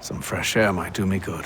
Some fresh air might do me good.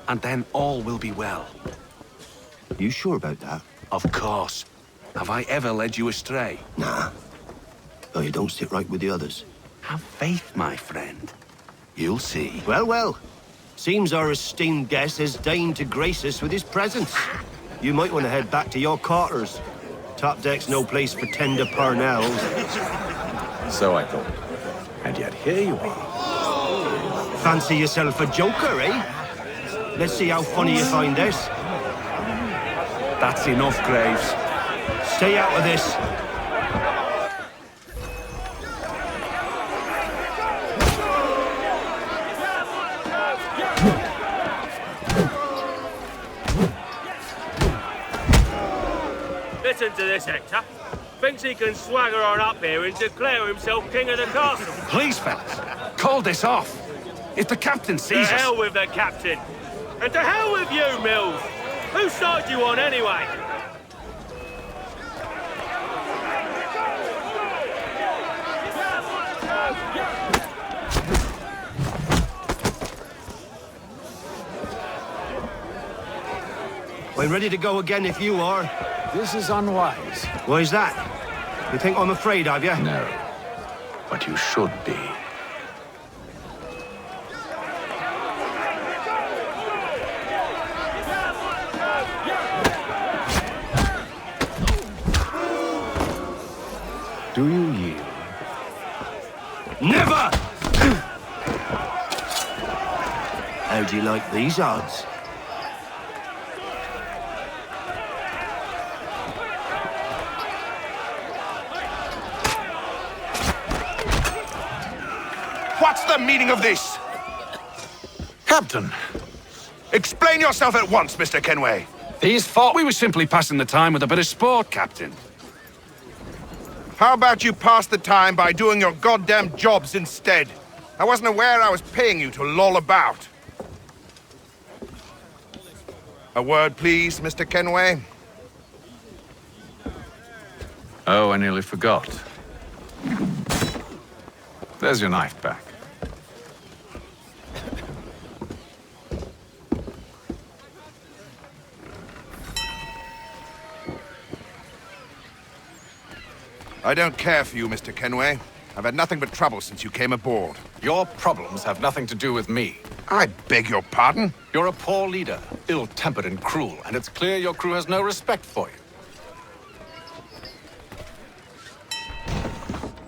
And then all will be well. You sure about that? Of course. Have I ever led you astray? Nah. Though you don't sit right with the others. Have faith, my friend. You'll see. Well, well. Seems our esteemed guest has deigned to grace us with his presence. You might want to head back to your quarters. Top deck's no place for tender parnells. So I thought. And yet here you are. Fancy yourself a joker, eh? Let's see how funny you find this. That's enough, Graves. Stay out of this. Listen to this, Hector. Thinks he can swagger on up here and declare himself king of the castle. Please, fellas, call this off. If the captain sees To us... hell with the captain. And to hell with you, Mills. Whose side you on, anyway? I'm ready to go again if you are. This is unwise. Why's that? You think I'm afraid of you? No. But you should be. Do you yield? Never! How do you like these odds? What's the meaning of this? Captain, Explain yourself at once, Mr. Kenway. these thought we were simply passing the time with a bit of sport, Captain. How about you pass the time by doing your goddamn jobs instead? I wasn't aware I was paying you to loll about. A word, please, Mr. Kenway. Oh, I nearly forgot. There's your knife back. I don't care for you, Mr. Kenway. I've had nothing but trouble since you came aboard. Your problems have nothing to do with me. I beg your pardon? You're a poor leader, ill-tempered and cruel, and it's clear your crew has no respect for you.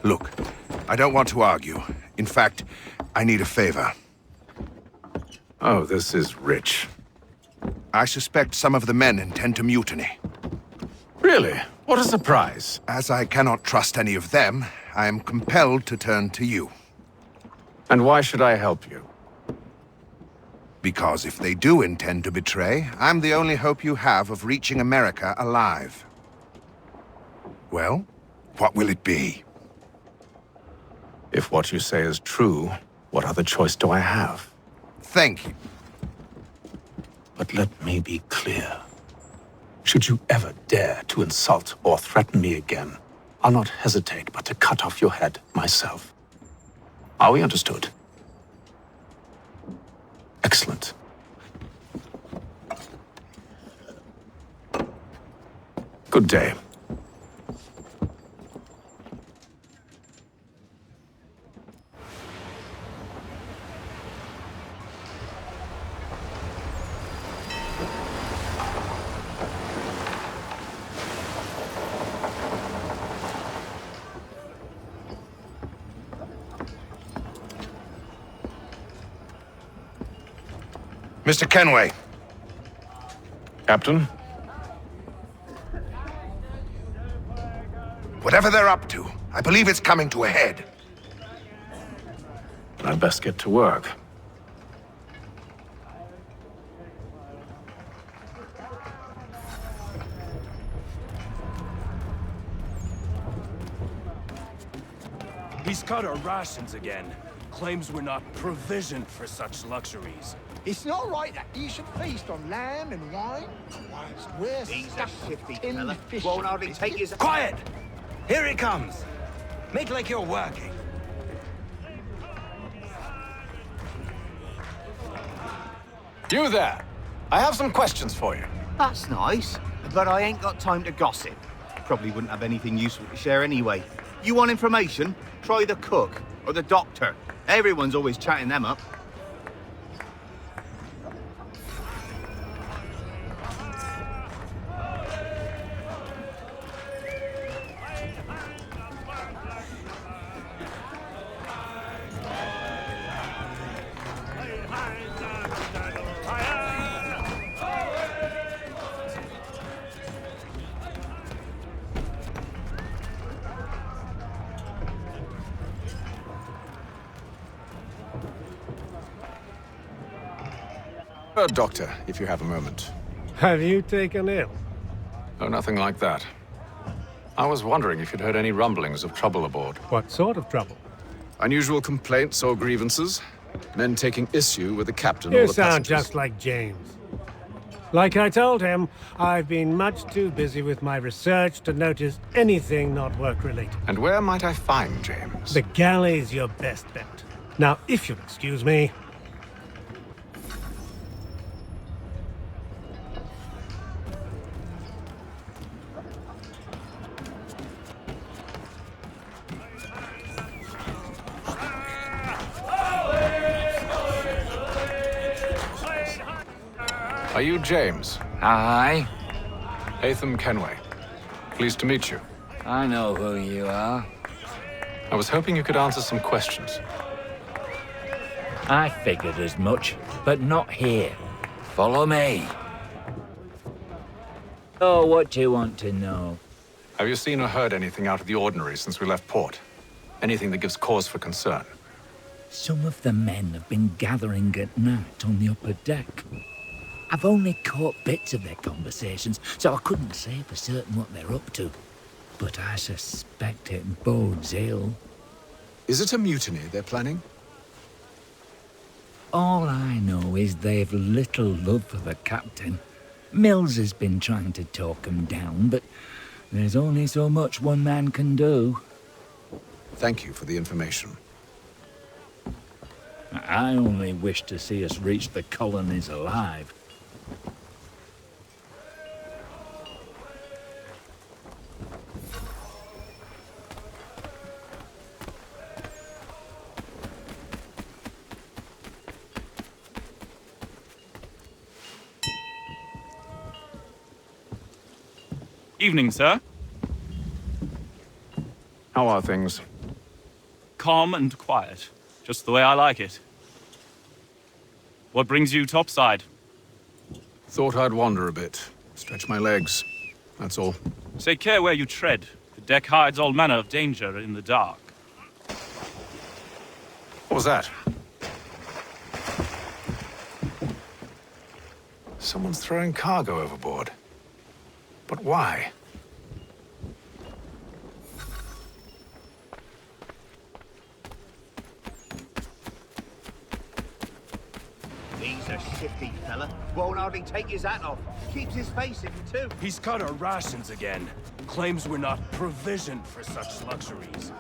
Look, I don't want to argue. In fact, I need a favor. Oh, this is rich. I suspect some of the men intend to mutiny. Really? What a surprise. As I cannot trust any of them, I am compelled to turn to you. And why should I help you? Because if they do intend to betray, I'm the only hope you have of reaching America alive. Well, what will it be? If what you say is true, what other choice do I have? Thank you. But let me be clear. Should you ever dare to insult or threaten me again, I'll not hesitate but to cut off your head myself. Are we understood? Excellent. Good day. Mr. Kenway. Captain? Whatever they're up to, I believe it's coming to a head. I'd best get to work. He's cut our rations again. Claims we're not provisioned for such luxuries. It's not right that you should feast on lamb and wine. Whilst we're stuck with tinned fish. Won't hardly take his... Quiet! Here he comes! Make like you're working. You there! I have some questions for you. That's nice, but I ain't got time to gossip. Probably wouldn't have anything useful to share anyway. You want information? Try the cook or the doctor. Everyone's always chatting them up. Doctor, if you have a moment. Have you taken ill? Oh, nothing like that. I was wondering if you'd heard any rumblings of trouble aboard. What sort of trouble? Unusual complaints or grievances? Men taking issue with the captain or You the sound passengers? just like James. Like I told him, I've been much too busy with my research to notice anything not work-related. And where might I find James? The galley's your best bet. Now, if you'll excuse me... Are you James? Aye, Atham Kenway. Pleased to meet you. I know who you are. I was hoping you could answer some questions. I figured as much, but not here. Follow me. Oh, what do you want to know? Have you seen or heard anything out of the ordinary since we left port? Anything that gives cause for concern? Some of the men have been gathering at night on the upper deck. I've only caught bits of their conversations, so I couldn't say for certain what they're up to. But I suspect it bodes ill. Is it a mutiny they're planning? All I know is they've little love for the captain. Mills has been trying to talk him down, but there's only so much one man can do. Thank you for the information. I only wish to see us reach the colonies alive. Evening, sir. How are things? Calm and quiet. Just the way I like it. What brings you topside? Thought I'd wander a bit. Stretch my legs. That's all. Take care where you tread. The deck hides all manner of danger in the dark. What was that? Someone's throwing cargo overboard. But why? He's a shifty fella. Won't hardly take his hat off. Keeps his face in too. He's cut our rations again. Claims we're not provisioned for such luxuries.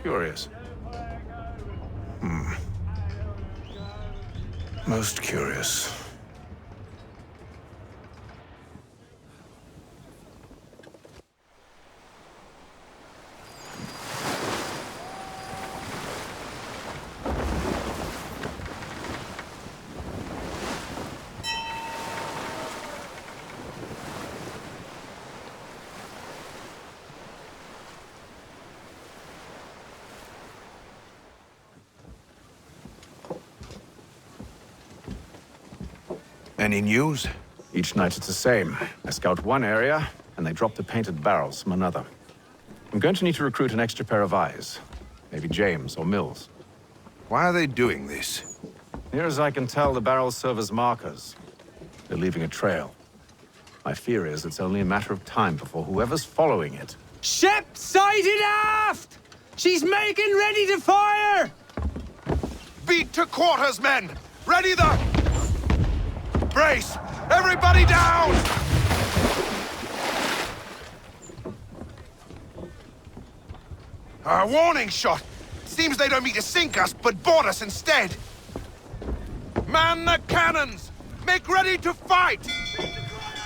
Curious. Most curious. Any news? Each night it's the same. I scout one area, and they drop the painted barrels from another. I'm going to need to recruit an extra pair of eyes. Maybe James or Mills. Why are they doing this? Near as I can tell, the barrels serve as markers. They're leaving a trail. My fear is it's only a matter of time before whoever's following it... Ship sighted aft! She's making ready to fire! Beat to quarters, men! Ready the... Brace! Everybody down! A warning shot! Seems they don't mean to sink us, but board us instead! Man the cannons! Make ready to fight!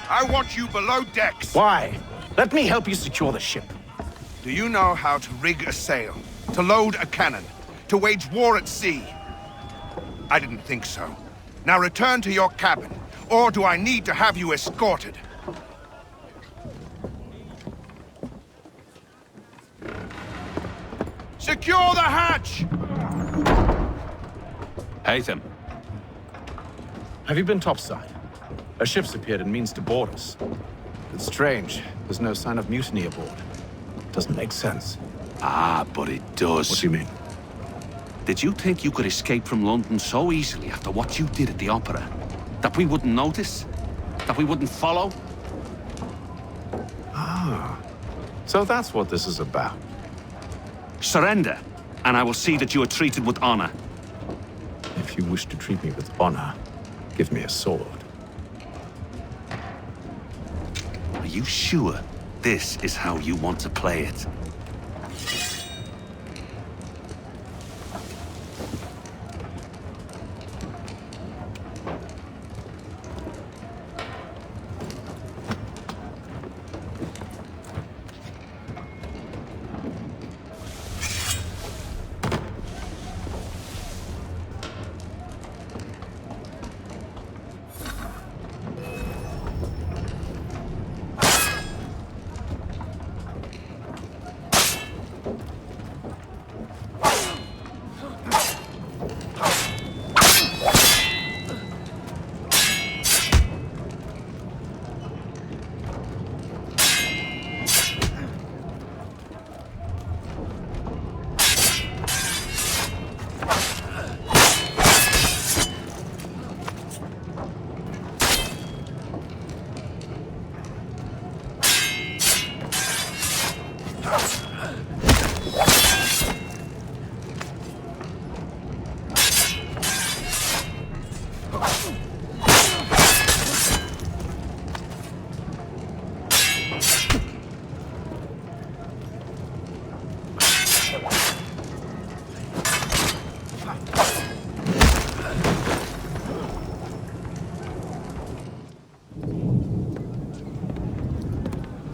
I want you below decks. Why? Let me help you secure the ship. Do you know how to rig a sail? To load a cannon? To wage war at sea? I didn't think so. Now return to your cabin, or do I need to have you escorted? Secure the hatch! Haytham. Have you been topside? A ship's appeared and means to board us. It's strange. There's no sign of mutiny aboard. Doesn't make sense. Ah, but it does. What do you mean? Did you think you could escape from London so easily after what you did at the opera? That we wouldn't notice? That we wouldn't follow? Ah. So that's what this is about. Surrender, and I will see that you are treated with honor. If you wish to treat me with honor, give me a sword. Are you sure this is how you want to play it?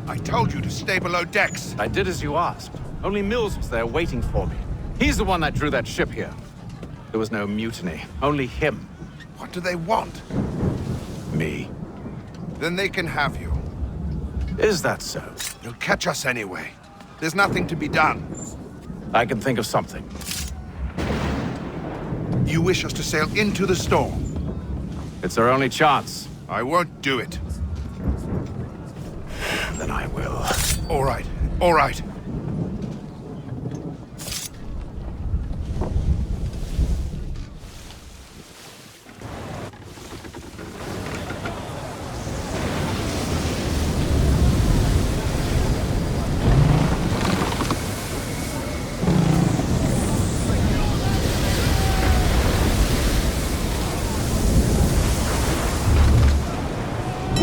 I told you to stay below decks. I did as you asked. Only Mills was there waiting for me. He's the one that drew that ship here. There was no mutiny, only him. What do they want? Me. Then they can have you. Is that so? They'll catch us anyway. There's nothing to be done. I can think of something. You wish us to sail into the storm? It's our only chance. I won't do it. Then I will. All right, all right.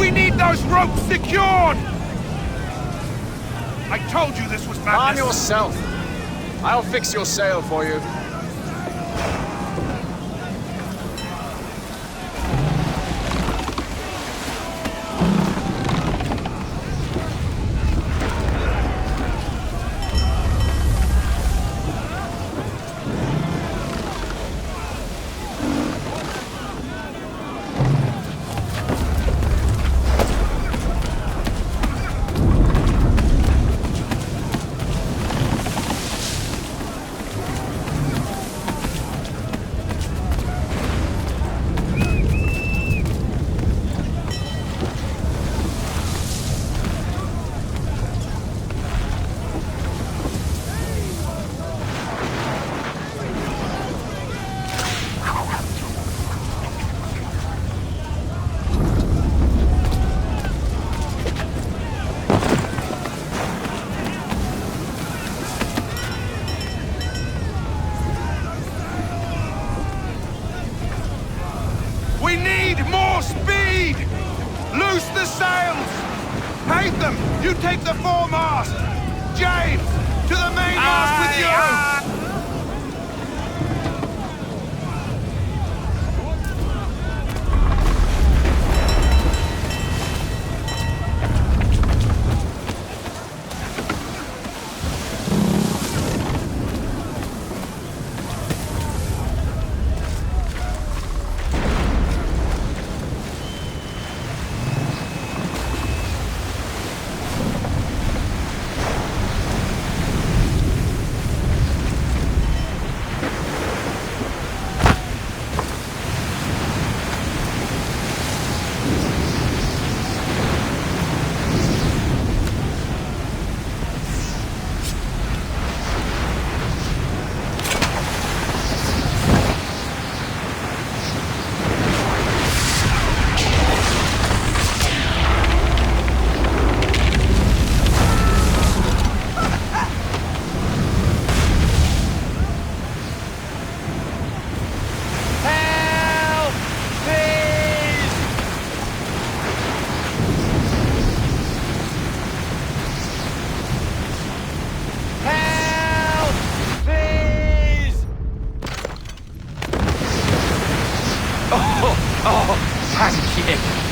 We need those ropes secured! I told you this was madness. Calm yourself. I'll fix your sail for you. We need more speed! Loose the sails! Haytham, you take the foremast! James, to the mainmast with you!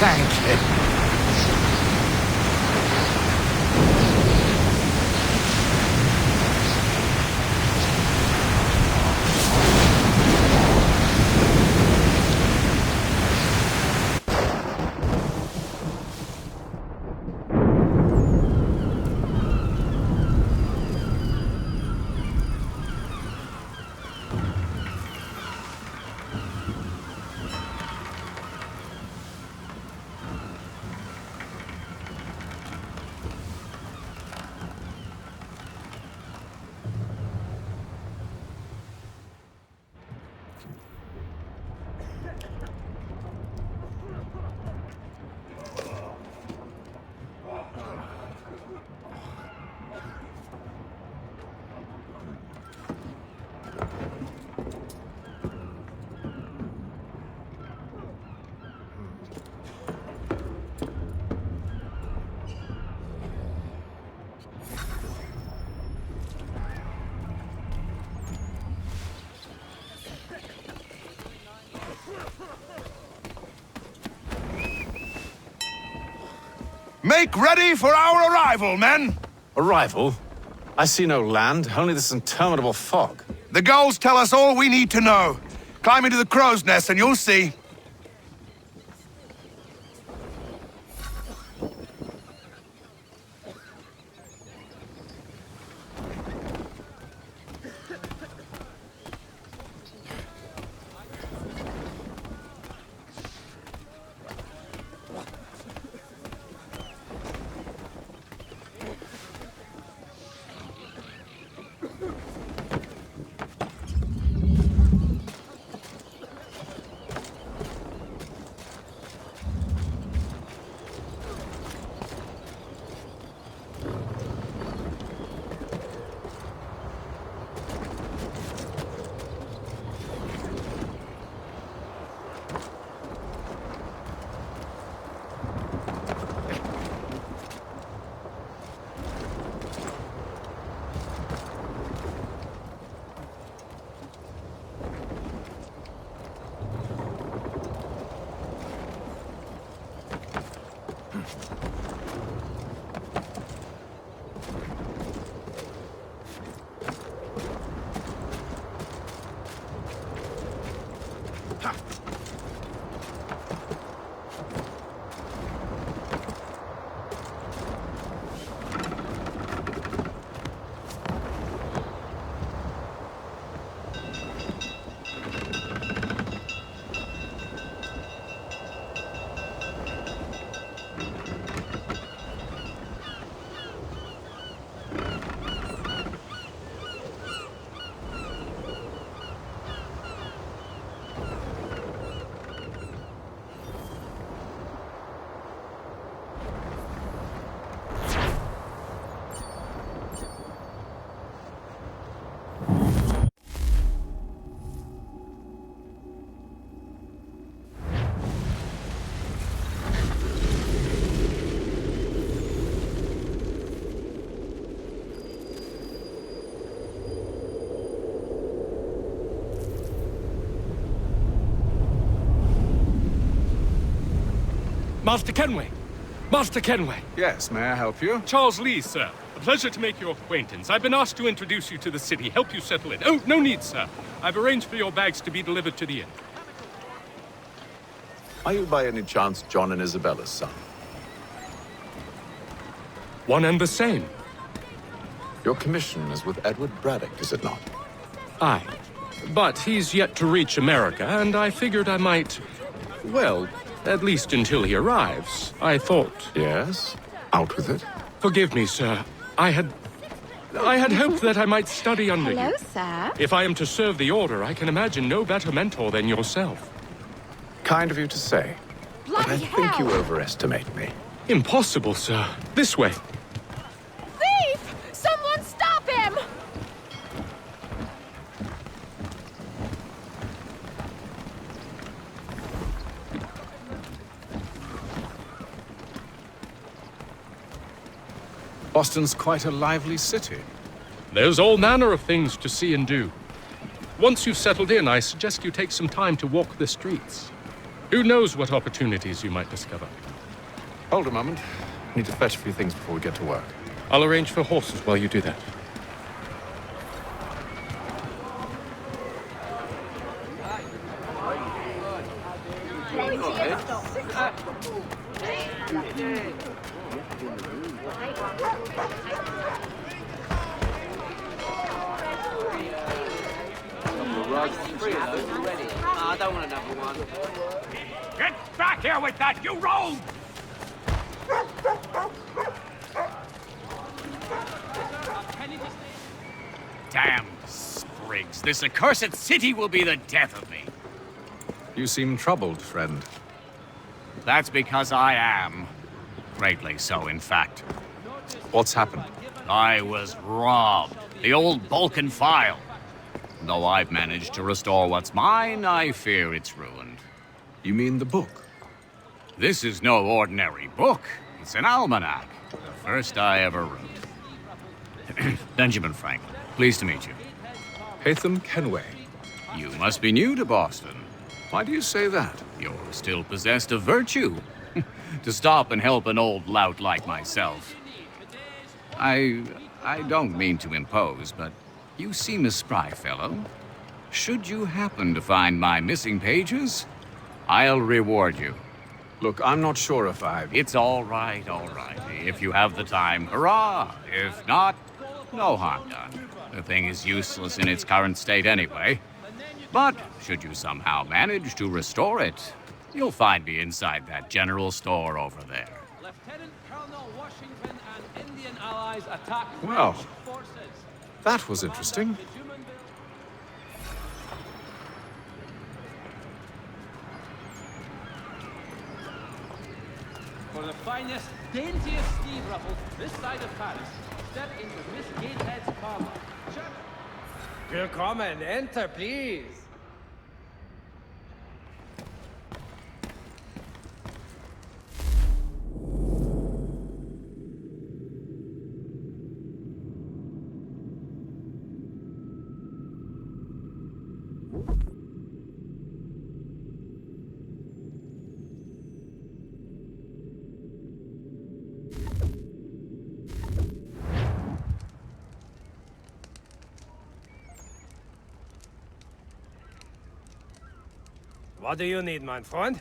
Thank you. Make ready for our arrival, men! Arrival? I see no land, only this interminable fog. The gulls tell us all we need to know. Climb into the crow's nest and you'll see. Master Kenway! Master Kenway! Yes, may I help you? Charles Lee, sir. A pleasure to make your acquaintance. I've been asked to introduce you to the city, help you settle in. Oh, no need, sir. I've arranged for your bags to be delivered to the inn. Are you by any chance John and Isabella's son? One and the same. Your commission is with Edward Braddock, is it not? Aye. But he's yet to reach America, and I figured I might... well, at least until he arrives, I thought... Yes? Out with it. Forgive me, sir. I had hoped that I might study under you. Hello, sir. If I am to serve the Order, I can imagine no better mentor than yourself. Kind of you to say. But I think you overestimate me. Impossible, sir. This way. Thief! Someone stop him! Boston's quite a lively city. There's all manner of things to see and do. Once you've settled in, I suggest you take some time to walk the streets. Who knows what opportunities you might discover. Hold a moment. I need to fetch a few things before we get to work. I'll arrange for horses while you do that. I don't want another one. Get back here with that, you rogue! Damn sprigs. This accursed city will be the death of me. You seem troubled, friend. That's because I am. Greatly so, in fact. What's happened? I was robbed. The old Balkan file. Though I've managed to restore what's mine, I fear it's ruined. You mean the book? This is no ordinary book. It's an almanac. The first I ever wrote. Benjamin Franklin, pleased to meet you. Haytham Kenway. You must be new to Boston. Why do you say that? You're still possessed of virtue. To stop and help an old lout like myself. I don't mean to impose, but you seem a spry fellow. Should you happen to find my missing pages, I'll reward you. Look, I'm not sure if It's all right, all right. If you have the time, hurrah! If not, no harm done. The thing is useless in its current state anyway. But should you somehow manage to restore it, you'll find me inside that general store over there. Lieutenant Colonel Washington and Indian allies attack Well, French forces. that was interesting. For the finest, daintiest steed ruffles this side of Paris, step into Miss Gatehead's parlor. Come and enter, please. What do you need, my friend?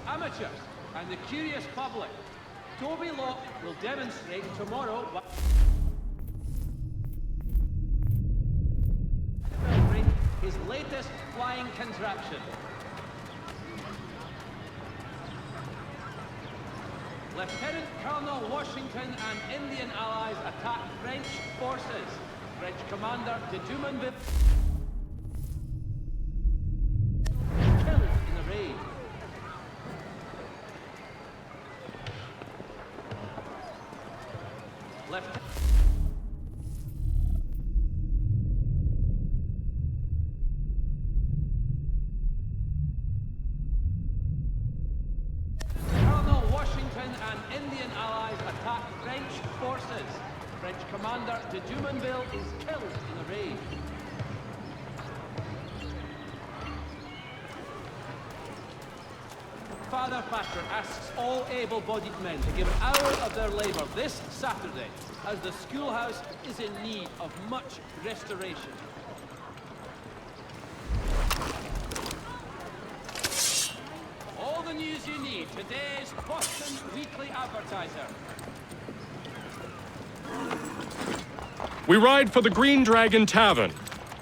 Amateurs and the curious public. Toby Locke will demonstrate tomorrow his latest flying contraption. Lieutenant Colonel Washington and Indian allies attack French forces. French commander de Dumanville killed in the raid. Colonel Washington and Indian allies attack French forces. French commander de Dumanville is killed in the raid. Father Patrick asks all able-bodied men to give an hour of their labor this Saturday, as the schoolhouse is in need of much restoration. All the news you need, today's Boston Weekly Advertiser. We ride for the Green Dragon Tavern.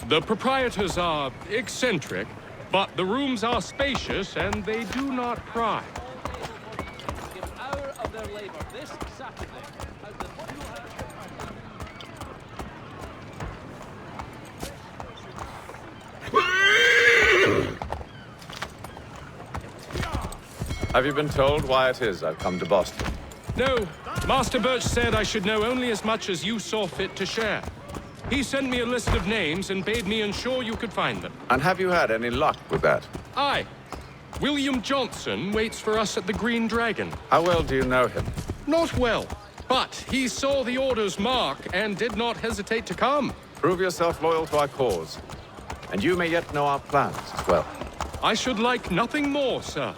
The proprietors are eccentric, but the rooms are spacious and they do not pry. Give an hour of their labor this Saturday, as the Have you been told why it is I've come to Boston? No. Master Birch said I should know only as much as you saw fit to share. He sent me a list of names and bade me ensure you could find them. And have you had any luck with that? Aye. William Johnson waits for us at the Green Dragon. How well do you know him? Not well, but he saw the order's mark and did not hesitate to come. Prove yourself loyal to our cause, and you may yet know our plans as well. I should like nothing more, sir.